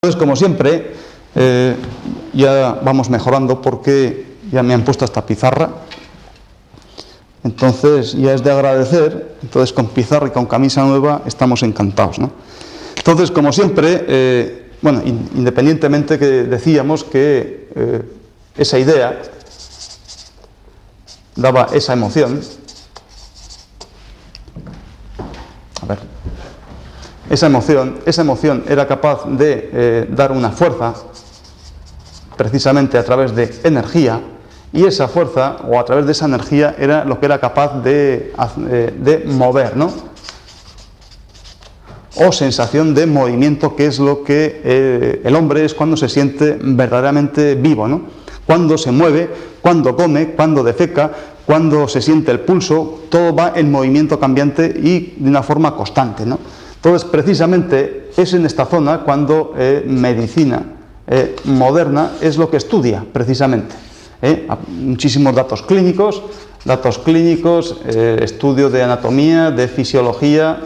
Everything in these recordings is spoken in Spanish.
Entonces, como siempre, ya vamos mejorando porque ya me han puesto esta pizarra. Entonces, ya es de agradecer. Entonces, con pizarra y con camisa nueva estamos encantados, ¿no? Entonces, como siempre, bueno, independientemente que decíamos que esa idea daba esa emoción. A ver. Esa emoción era capaz de dar una fuerza, precisamente a través de energía, y esa fuerza, o a través de esa energía, era lo que era capaz de mover, ¿no? O sensación de movimiento, que es lo que el hombre es cuando se siente verdaderamente vivo, ¿no? Cuando se mueve, cuando come, cuando defeca, cuando se siente el pulso, todo va en movimiento cambiante y de una forma constante, ¿no? Entonces, precisamente, es en esta zona cuando medicina moderna es lo que estudia, precisamente. Muchísimos datos clínicos, estudio de anatomía, de fisiología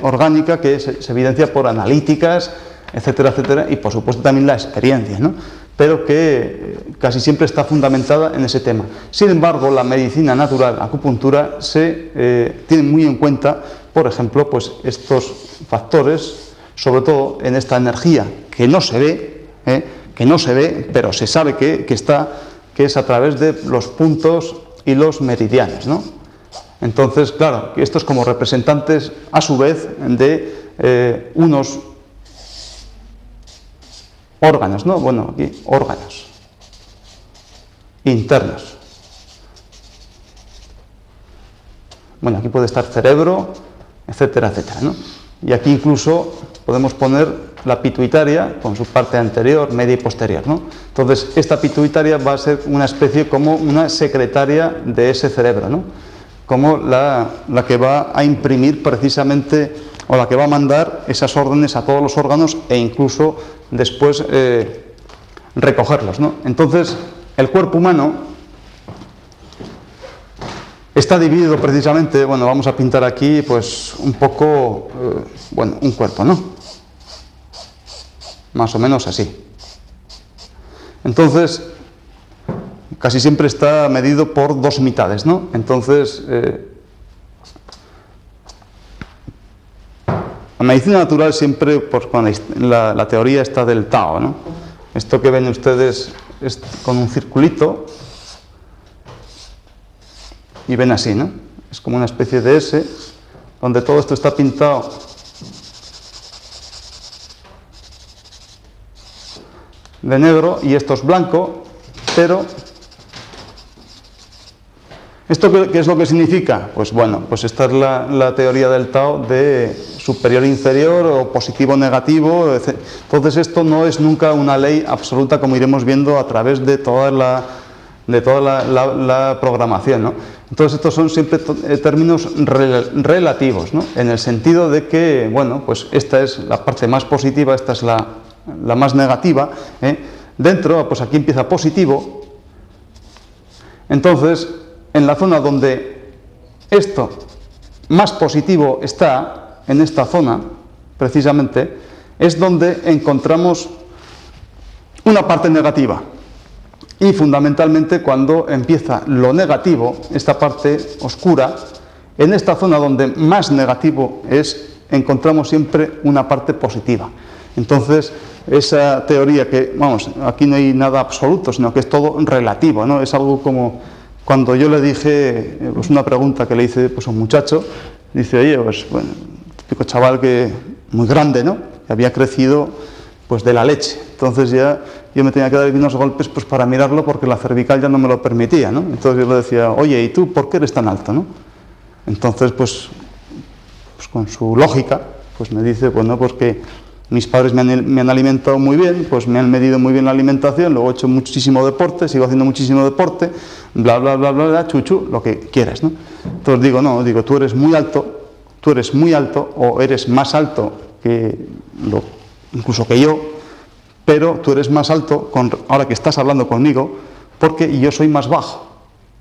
orgánica, que se evidencia por analíticas, etcétera, etcétera, y por supuesto también la experiencia, ¿no? Pero que casi siempre está fundamentada en ese tema. Sin embargo, la medicina natural, acupuntura, se tiene muy en cuenta, por ejemplo, pues estos factores, sobre todo en esta energía que no se ve, pero se sabe que está, que es a través de los puntos y los meridianos, ¿no? Entonces, claro, estos como representantes, a su vez, de unos órganos, ¿no? Bueno, aquí, órganos internos. Bueno, aquí puede estar cerebro, etcétera, etcétera, ¿no? Y aquí incluso podemos poner la pituitaria con su parte anterior, media y posterior, ¿no? Entonces, esta pituitaria va a ser una especie como una secretaria de ese cerebro, ¿no? Como la que va a imprimir precisamente, o la que va a mandar esas órdenes a todos los órganos e incluso después recogerlos, ¿no? Entonces, el cuerpo humano está dividido precisamente, bueno, vamos a pintar aquí pues un poco, bueno, un cuerpo, ¿no? Más o menos así. Entonces, casi siempre está medido por dos mitades, ¿no? Entonces, la medicina natural siempre, pues, con la teoría está del Tao, ¿no? Esto que ven ustedes es con un circulito y ven así, ¿no? Es como una especie de S, donde todo esto está pintado de negro y esto es blanco, pero ¿esto qué es lo que significa? Pues bueno, pues esta es la teoría del Tao de superior e inferior o positivo o negativo. Entonces esto no es nunca una ley absoluta, como iremos viendo a través de toda la programación, ¿no? Entonces estos son siempre términos relativos, ¿no? En el sentido de que, bueno, pues esta es la parte más positiva, esta es la más negativa, Dentro, pues aquí empieza positivo. Entonces, en la zona donde esto más positivo está, en esta zona, precisamente, es donde encontramos una parte negativa. Y fundamentalmente cuando empieza lo negativo, esta parte oscura, en esta zona donde más negativo es, encontramos siempre una parte positiva. Entonces, esa teoría que, vamos, aquí no hay nada absoluto, sino que es todo relativo, ¿no? Es algo como cuando yo le dije, pues una pregunta que le hice pues, a un muchacho, dice, oye, pues, bueno, típico chaval que muy grande, ¿no? Que había crecido, pues, de la leche. Entonces ya yo me tenía que dar unos golpes pues, para mirarlo porque la cervical ya no me lo permitía, ¿no? Entonces yo le decía, oye, ¿y tú por qué eres tan alto, no? Entonces, pues con su lógica, pues me dice, bueno, pues que mis padres me han alimentado muy bien, pues me han medido muy bien la alimentación, luego he hecho muchísimo deporte, sigo haciendo muchísimo deporte, bla, bla, bla, bla, bla, chuchu, lo que quieras, ¿no? Entonces digo, no, digo, tú eres muy alto, o eres más alto que incluso que yo, pero tú eres más alto ahora que estás hablando conmigo, porque yo soy más bajo.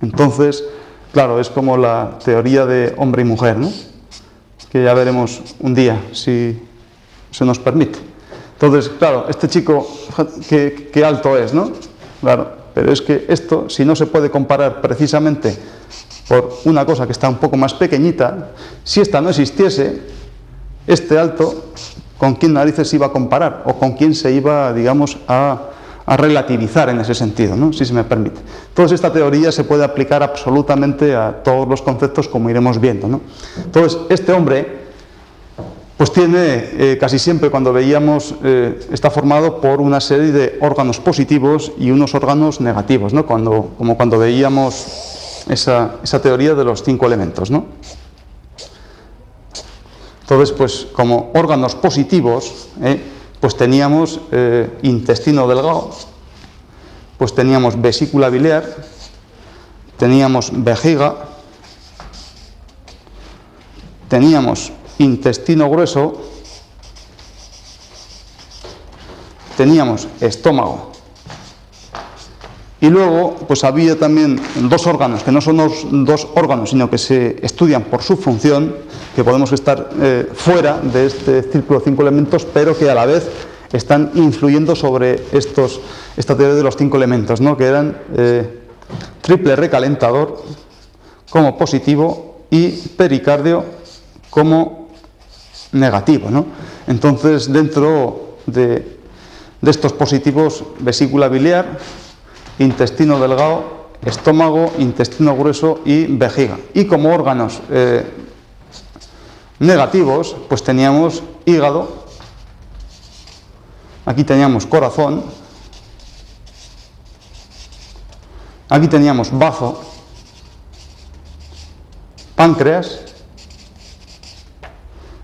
Entonces, claro, es como la teoría de hombre y mujer, ¿no? Que ya veremos un día, si se nos permite. Entonces, claro, este chico, qué alto es, ¿no? Claro, pero es que esto, si no se puede comparar precisamente por una cosa que está un poco más pequeñita, si esta no existiese, este alto, ¿con quién narices se iba a comparar? O con quién se iba, digamos, a relativizar en ese sentido, ¿no? Si se me permite. Entonces, esta teoría se puede aplicar absolutamente a todos los conceptos, como iremos viendo, ¿no? Entonces, este hombre, pues tiene, casi siempre cuando veíamos, está formado por una serie de órganos positivos y unos órganos negativos, ¿no? Como cuando veíamos esa teoría de los 5 elementos, ¿no? Entonces, pues como órganos positivos, pues teníamos intestino delgado, pues teníamos vesícula biliar, teníamos vejiga, teníamos intestino grueso, teníamos estómago. Y luego, pues había también 2 órganos, que no son 2 órganos, sino que se estudian por su función, que podemos estar fuera de este círculo de 5 elementos, pero que a la vez están influyendo sobre esta teoría de los 5 elementos, ¿no? Que eran triple recalentador como positivo y pericardio como negativo, ¿no? Entonces, dentro de estos positivos, vesícula biliar, intestino delgado, estómago, intestino grueso y vejiga. Y como órganos negativos, pues teníamos hígado, aquí teníamos corazón, aquí teníamos bazo, páncreas,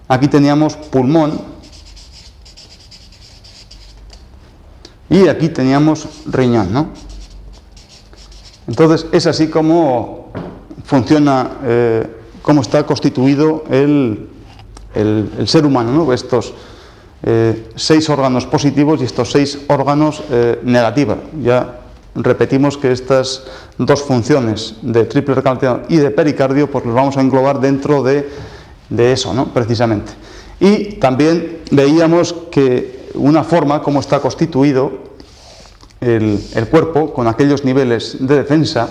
aquí teníamos pulmón y aquí teníamos riñón, ¿no? Entonces, es así como funciona, cómo está constituido el ser humano, ¿no? Estos 6 órganos positivos y estos 6 órganos negativos. Ya repetimos que estas 2 funciones de triple recalentador y de pericardio, pues los vamos a englobar dentro de eso, ¿no? Precisamente. Y también veíamos que una forma, cómo está constituido el cuerpo con aquellos niveles de defensa,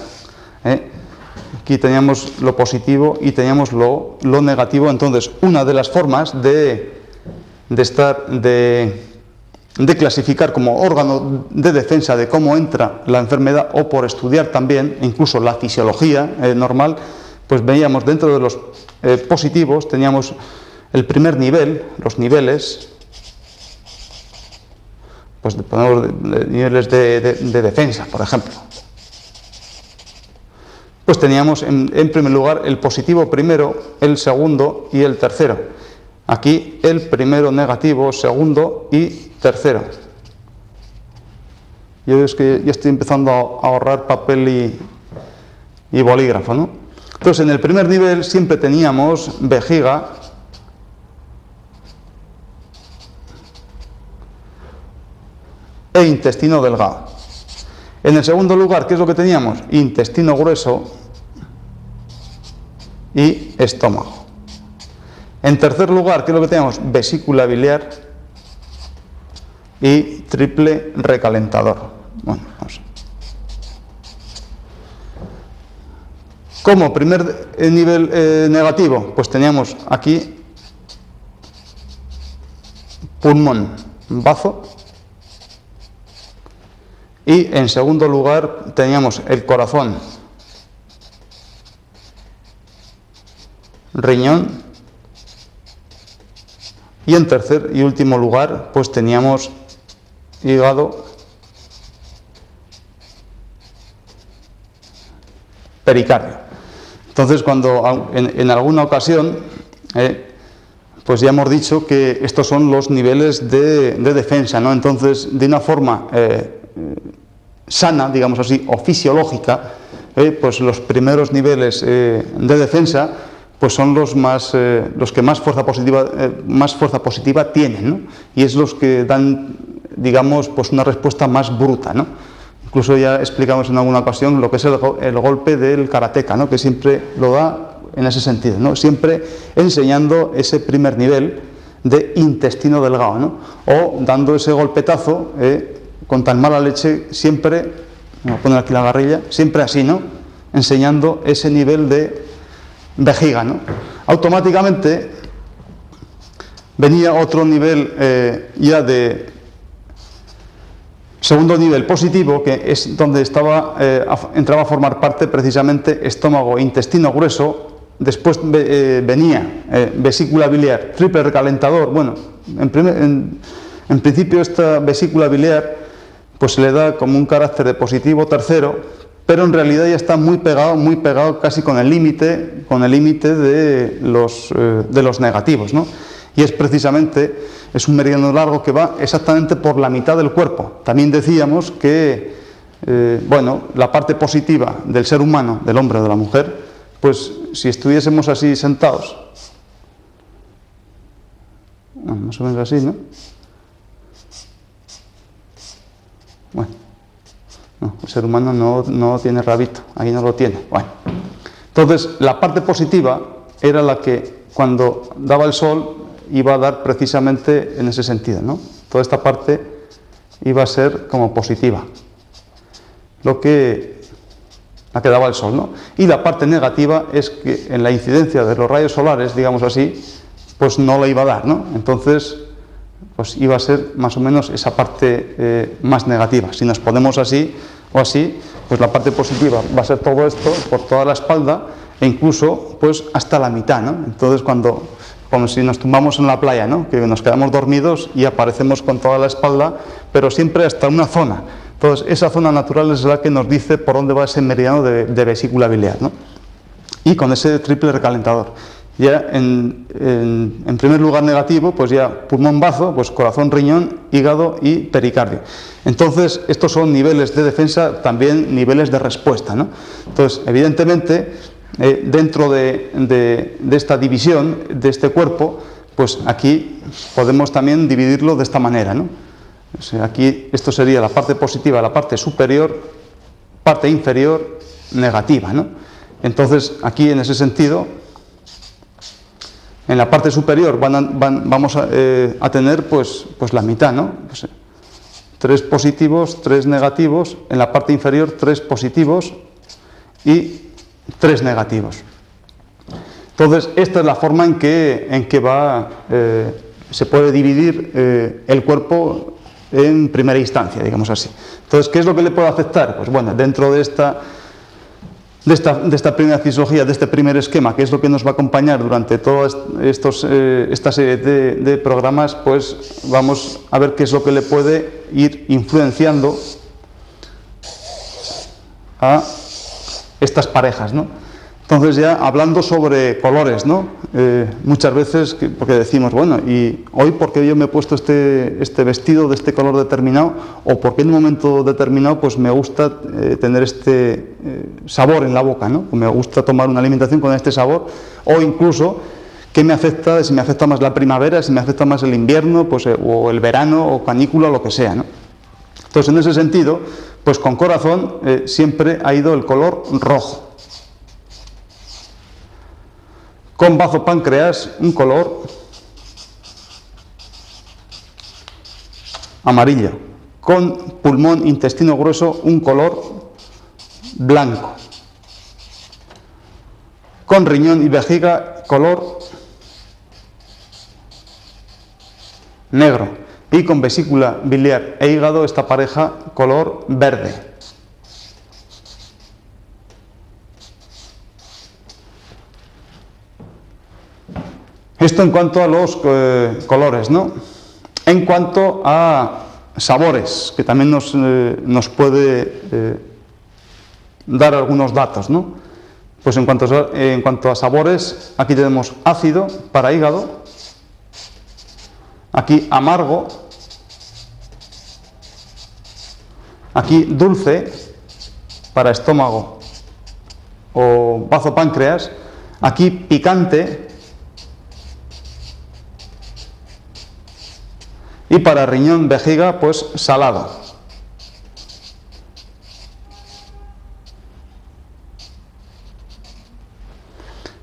aquí teníamos lo positivo y teníamos lo negativo. Entonces, una de las formas de clasificar como órgano de defensa de cómo entra la enfermedad, o por estudiar también incluso la fisiología normal, pues veíamos dentro de los positivos, teníamos el primer nivel, los niveles, pues ponemos niveles de defensa, por ejemplo. Pues teníamos en primer lugar el positivo primero, el segundo y el tercero. Aquí el primero negativo, segundo y tercero. Yo es que ya estoy empezando a ahorrar papel y bolígrafo, ¿no? Entonces, en el primer nivel siempre teníamos vejiga, e intestino delgado. En el segundo lugar, ¿qué es lo que teníamos? Intestino grueso y estómago. En tercer lugar, ¿qué es lo que teníamos? Vesícula biliar y triple recalentador. Bueno, vamos. Como primer nivel negativo, pues teníamos aquí pulmón, bazo. Y en segundo lugar teníamos el corazón, riñón, y en tercer y último lugar pues teníamos hígado, pericardio. Entonces, cuando en alguna ocasión pues ya hemos dicho que estos son los niveles de defensa, ¿no? Entonces, de una forma sana, digamos así, o fisiológica, pues los primeros niveles de defensa pues son los que más fuerza positiva tienen, ¿no? Y es los que dan, digamos, pues una respuesta más bruta, ¿no? Incluso ya explicamos en alguna ocasión lo que es el golpe del karateka, ¿no? Que siempre lo da en ese sentido, ¿no? Siempre enseñando ese primer nivel, de intestino delgado, ¿no? O dando ese golpetazo con tan mala leche, siempre, voy a poner aquí la garrilla, siempre así, ¿no? Enseñando ese nivel de vejiga, ¿no? Automáticamente venía otro nivel ya de segundo nivel positivo, que es donde entraba a formar parte precisamente estómago e intestino grueso. Después venía vesícula biliar, triple recalentador. Bueno, en principio esta vesícula biliar pues se le da como un carácter de positivo tercero, pero en realidad ya está muy pegado casi con el límite de los negativos, ¿no? Y es precisamente, es un meridiano largo que va exactamente por la mitad del cuerpo. También decíamos que, bueno, la parte positiva del ser humano, del hombre o de la mujer, pues si estuviésemos así sentados, bueno, más o menos así, ¿no? Bueno, no, el ser humano no tiene rabito, ahí no lo tiene. Bueno, entonces la parte positiva era la que cuando daba el sol iba a dar precisamente en ese sentido, ¿no? Toda esta parte iba a ser como positiva, la que daba el sol, ¿no? Y la parte negativa es que en la incidencia de los rayos solares, digamos así, pues no la iba a dar, ¿no? Entonces, pues iba a ser más o menos esa parte más negativa. Si nos ponemos así o así, pues la parte positiva va a ser todo esto por toda la espalda e incluso pues hasta la mitad, ¿no? Entonces como si nos tumbamos en la playa, ¿no? Que nos quedamos dormidos y aparecemos con toda la espalda, pero siempre hasta una zona. Entonces, esa zona natural es la que nos dice por dónde va ese meridiano de vesícula biliar, ¿no? Y con ese triple recalentador. Ya en primer lugar negativo, pues ya pulmón, bazo, pues corazón, riñón, hígado y pericardio. Entonces, estos son niveles de defensa, también niveles de respuesta, ¿no? Entonces, evidentemente, dentro de esta división de este cuerpo, pues aquí podemos también dividirlo de esta manera, ¿no? O sea, aquí esto sería la parte positiva, la parte superior, parte inferior, negativa, ¿no? Entonces, aquí en ese sentido, en la parte superior vamos a tener pues la mitad, ¿no? Pues, 3 positivos, 3 negativos, en la parte inferior 3 positivos y 3 negativos. Entonces, esta es la forma en que se puede dividir el cuerpo en primera instancia, digamos así. Entonces, ¿qué es lo que le puede afectar? Pues bueno, dentro de esta primera fisiología, de este primer esquema, que es lo que nos va a acompañar durante toda esta serie de programas, pues vamos a ver qué es lo que le puede ir influenciando a estas parejas, ¿no? Entonces, ya hablando sobre colores, ¿no? Muchas veces, porque decimos, bueno, ¿y hoy por qué yo me he puesto este vestido de este color determinado? ¿O por qué en un momento determinado pues me gusta tener este sabor en la boca, ¿no? O me gusta tomar una alimentación con este sabor? O incluso, ¿qué me afecta? Si me afecta más la primavera, si me afecta más el invierno, pues, o el verano, o canícula, o lo que sea, ¿no? Entonces, en ese sentido, pues con corazón siempre ha ido el color rojo. Con bazo páncreas, un color amarillo. Con pulmón, intestino grueso, un color blanco. Con riñón y vejiga, color negro. Y con vesícula biliar e hígado, esta pareja, color verde. Esto en cuanto a los colores, ¿no? En cuanto a sabores, que también nos puede dar algunos datos, ¿no? Pues en cuanto a sabores, aquí tenemos ácido para hígado, aquí amargo, aquí dulce para estómago o bazo páncreas, aquí picante, y para riñón, vejiga, pues salado.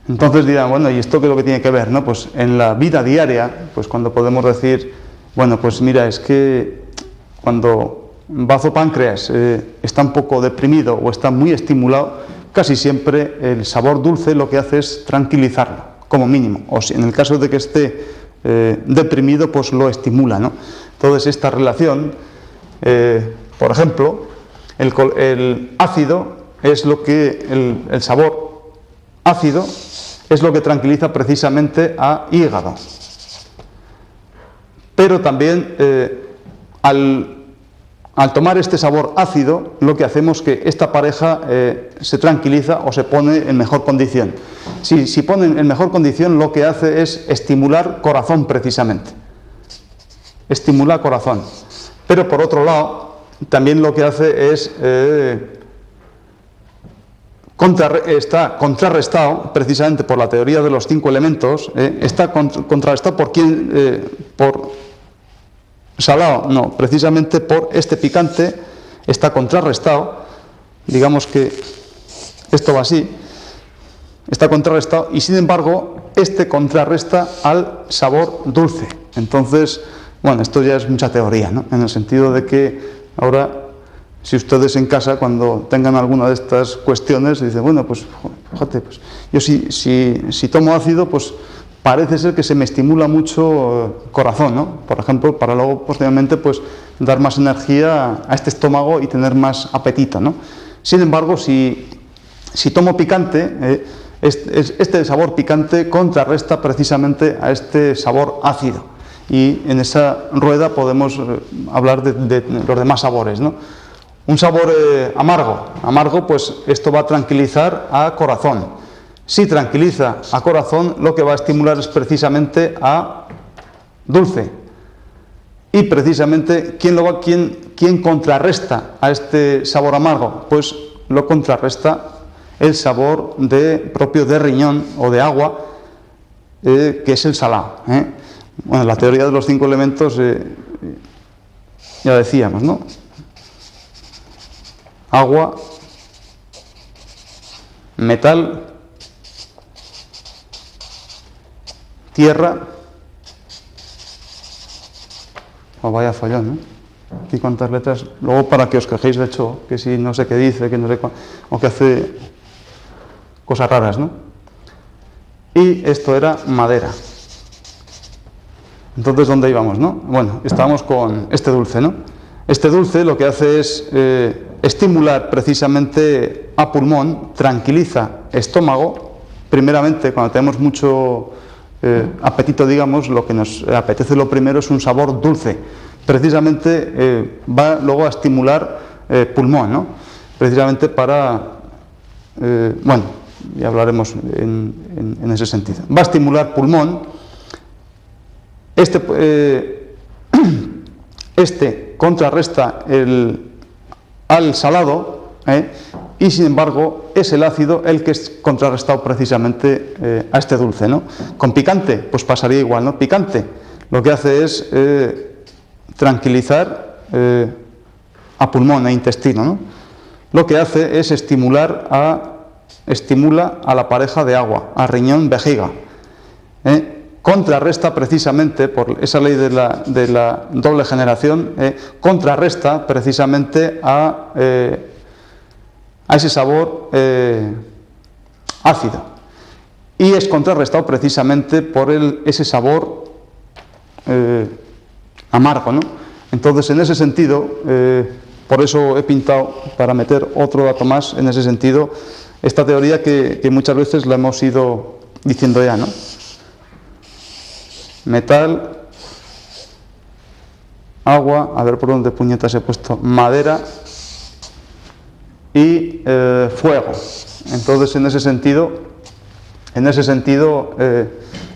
Entonces dirán, bueno, ¿y esto qué es lo que tiene que ver, no? Pues en la vida diaria, pues cuando podemos decir, bueno, pues mira, es que cuando bazo páncreas está un poco deprimido o está muy estimulado, casi siempre el sabor dulce lo que hace es tranquilizarlo, como mínimo. O si en el caso de que esté deprimido, pues lo estimula, ¿no? Entonces esta relación, por ejemplo, el ácido es lo que, el sabor ácido es lo que tranquiliza precisamente a hígado. Pero también al tomar este sabor ácido, lo que hacemos es que esta pareja se tranquiliza o se pone en mejor condición. Si ponen en mejor condición, lo que hace es estimular corazón precisamente. Estimula corazón. Pero por otro lado, también lo que hace es está contrarrestado precisamente por la teoría de los 5 elementos, está contrarrestado por salado, no, precisamente por este picante, está contrarrestado, digamos que esto va así, está contrarrestado y sin embargo este contrarresta al sabor dulce. Entonces, bueno, esto ya es mucha teoría, ¿no? En el sentido de que ahora, si ustedes en casa, cuando tengan alguna de estas cuestiones, dicen, bueno, pues fíjate, pues yo si tomo ácido, pues parece ser que se me estimula mucho corazón, ¿no? Por ejemplo, para luego posteriormente pues dar más energía a este estómago y tener más apetito, ¿no? Sin embargo, si tomo picante, este sabor picante contrarresta precisamente a este sabor ácido. Y en esa rueda podemos hablar de los demás sabores, ¿no? Un sabor amargo, pues esto va a tranquilizar a corazón. Si tranquiliza a corazón, lo que va a estimular es precisamente a dulce. Y precisamente, ¿quién contrarresta a este sabor amargo? Pues lo contrarresta el sabor propio de riñón o de agua, que es el salado. Bueno, la teoría de los 5 elementos, ya decíamos, ¿no? Agua, metal, tierra. Oh, vaya follón, ¿no? Aquí cuántas letras. Luego para que os quejéis, de hecho, que si no sé qué dice, que no sé o que hace cosas raras, ¿no? Y esto era madera. Entonces, ¿dónde íbamos, no? Bueno, estábamos con este dulce, ¿no? Este dulce lo que hace es estimular precisamente a pulmón, tranquiliza estómago. Primeramente, cuando tenemos mucho apetito, digamos, lo que nos apetece lo primero es un sabor dulce. Precisamente va luego a estimular pulmón, ¿no? Precisamente para, bueno, ya hablaremos en ese sentido. Va a estimular pulmón. Este contrarresta al salado, y sin embargo es el ácido el que es contrarrestado precisamente a este dulce, ¿no? Con picante, pues pasaría igual, ¿no? Picante lo que hace es tranquilizar a pulmón e intestino, ¿no? Lo que hace es estimula a la pareja de agua, a riñón, vejiga. Contrarresta precisamente, por esa ley de la doble generación, contrarresta precisamente a ese sabor ácido. Y es contrarrestado precisamente por ese sabor amargo, ¿no? Entonces, en ese sentido, por eso he pintado, para meter otro dato más en ese sentido, esta teoría que muchas veces la hemos ido diciendo ya, ¿no? Metal, agua, a ver por dónde puñetas he puesto, madera y fuego. Entonces, en ese sentido,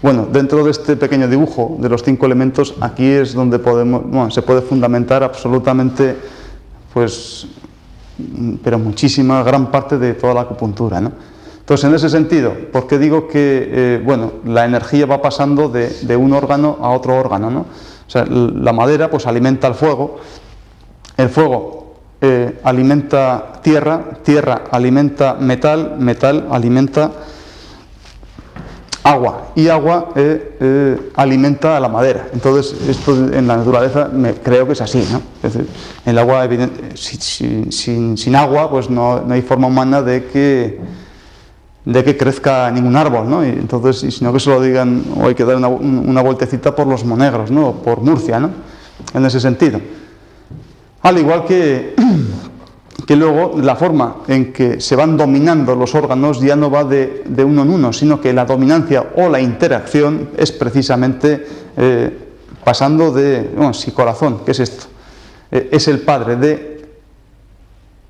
bueno, dentro de este pequeño dibujo de los 5 elementos, aquí es donde se puede fundamentar absolutamente, pues, pero muchísima, gran parte de toda la acupuntura, ¿no? Entonces, en ese sentido, ¿por qué digo que bueno, la energía va pasando de un órgano a otro órgano, ¿no? O sea, la madera pues alimenta al fuego, el fuego alimenta tierra, tierra alimenta metal, metal alimenta agua, y agua alimenta a la madera. Entonces, esto en la naturaleza creo que es así, ¿no? Es decir, el agua, sin agua, pues no hay forma humana de que crezca ningún árbol, ¿no? Y entonces, sino que se lo digan, o hay que dar una vueltecita por los Monegros, ¿no? O por Murcia, ¿no? En ese sentido. Al igual que luego la forma en que se van dominando los órganos ya no va de uno en uno, sino que la dominancia o la interacción es precisamente pasando de, bueno, si corazón, ¿qué es esto? Es el padre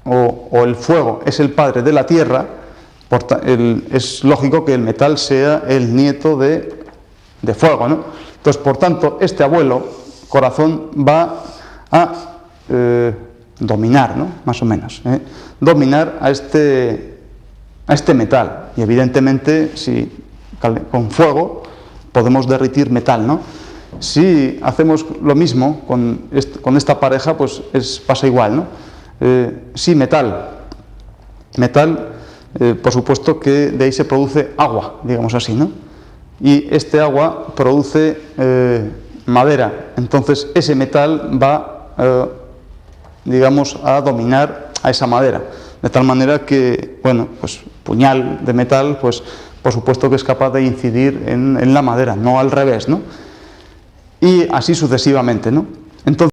o el fuego es el padre de la tierra, es lógico que el metal sea el nieto de fuego, ¿no? Entonces, por tanto, este abuelo, corazón, va a dominar, ¿no? Más o menos, dominar a este metal. Y evidentemente, si con fuego podemos derritir metal, ¿no? Si hacemos lo mismo con esta pareja, pues pasa igual, ¿no? Sí, metal, por supuesto que de ahí se produce agua, digamos así, ¿no? Y este agua produce madera. Entonces ese metal va, digamos, a dominar a esa madera, de tal manera que, bueno, pues puñal de metal, pues por supuesto que es capaz de incidir en la madera, no al revés, ¿no? Y así sucesivamente, ¿no? Entonces,